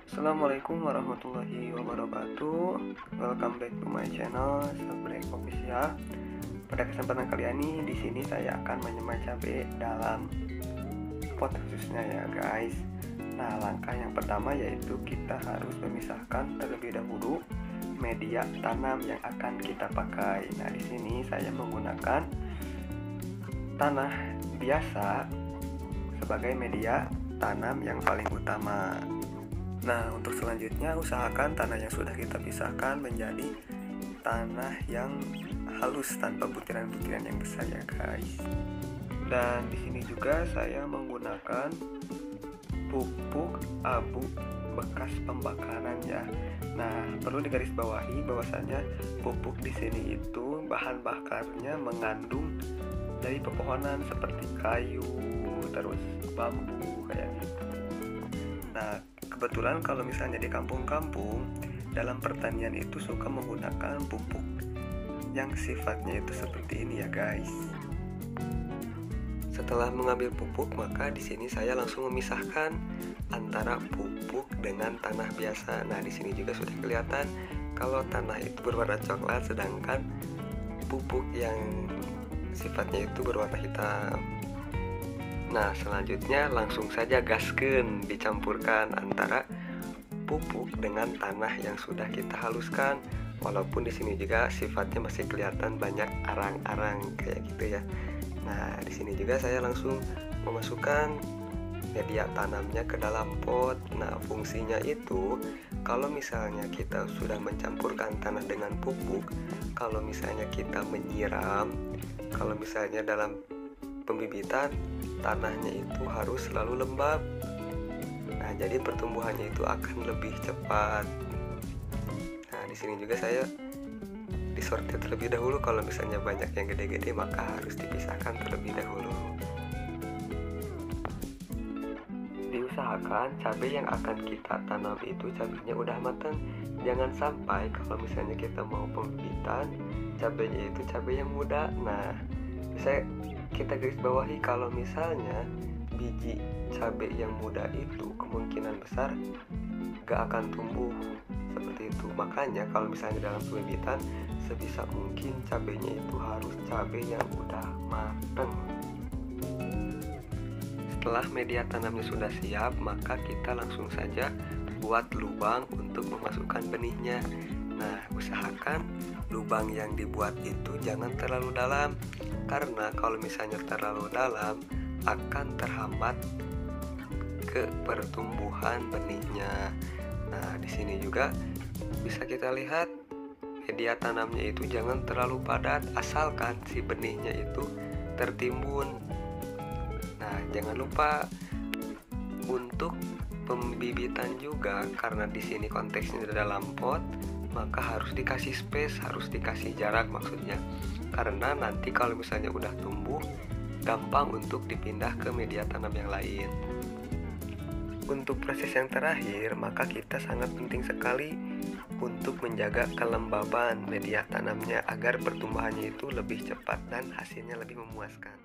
Assalamualaikum warahmatullahi wabarakatuh. Welcome back to my channel Sabrek Official. Pada kesempatan kali ini di sini saya akan menyemai cabai dalam pot khususnya ya guys. Nah, langkah yang pertama yaitu kita harus memisahkan terlebih dahulu media tanam yang akan kita pakai. Nah, di sini saya menggunakan tanah biasa sebagai media tanam yang paling utama. Nah, untuk selanjutnya usahakan tanah yang sudah kita pisahkan menjadi tanah yang halus tanpa butiran-butiran yang besar ya guys. Dan di sini juga saya menggunakan pupuk abu bekas pembakaran ya. Nah, perlu digarisbawahi bahwasanya pupuk di sini itu bahan bakarnya mengandung dari pepohonan seperti kayu, terus bambu kayak gitu. Nah, kebetulan kalau misalnya di kampung-kampung dalam pertanian itu suka menggunakan pupuk yang sifatnya itu seperti ini ya guys. Setelah mengambil pupuk, maka di sini saya langsung memisahkan antara pupuk dengan tanah biasa. Nah, di sini juga sudah kelihatan kalau tanah itu berwarna coklat sedangkan pupuk yang sifatnya itu berwarna hitam. Nah, selanjutnya langsung saja gaskeun dicampurkan antara pupuk dengan tanah yang sudah kita haluskan. Walaupun di sini juga sifatnya masih kelihatan banyak arang-arang kayak gitu ya. Nah, di sini juga saya langsung memasukkan media tanamnya ke dalam pot. Nah, fungsinya itu kalau misalnya kita sudah mencampurkan tanah dengan pupuk, kalau misalnya kita menyiram, kalau misalnya dalam pembibitan tanahnya itu harus selalu lembab. Nah, jadi pertumbuhannya itu akan lebih cepat. Nah, di sini juga saya disortir terlebih dahulu. Kalau misalnya banyak yang gede-gede maka harus dipisahkan terlebih dahulu. Diusahakan cabai yang akan kita tanam itu cabainya udah matang. Jangan sampai kalau misalnya kita mau pembibitan cabainya itu cabai yang muda. Nah, kita garis bawahi kalau misalnya biji cabai yang muda itu kemungkinan besar gak akan tumbuh seperti itu. Makanya kalau misalnya dalam pembibitan sebisa mungkin cabainya itu harus cabai yang udah matang. Setelah media tanamnya sudah siap, maka kita langsung saja buat lubang untuk memasukkan benihnya. Nah, usahakan lubang yang dibuat itu jangan terlalu dalam, karena kalau misalnya terlalu dalam akan terhambat ke pertumbuhan benihnya. Nah, di sini juga bisa kita lihat media tanamnya itu jangan terlalu padat, asalkan si benihnya itu tertimbun. Nah, jangan lupa untuk pembibitan juga, karena di sini konteksnya di dalam pot, maka harus dikasih space, harus dikasih jarak maksudnya. Karena nanti kalau misalnya udah tumbuh, gampang untuk dipindah ke media tanam yang lain. Untuk proses yang terakhir, maka kita sangat penting sekali untuk menjaga kelembaban media tanamnya agar pertumbuhannya itu lebih cepat dan hasilnya lebih memuaskan.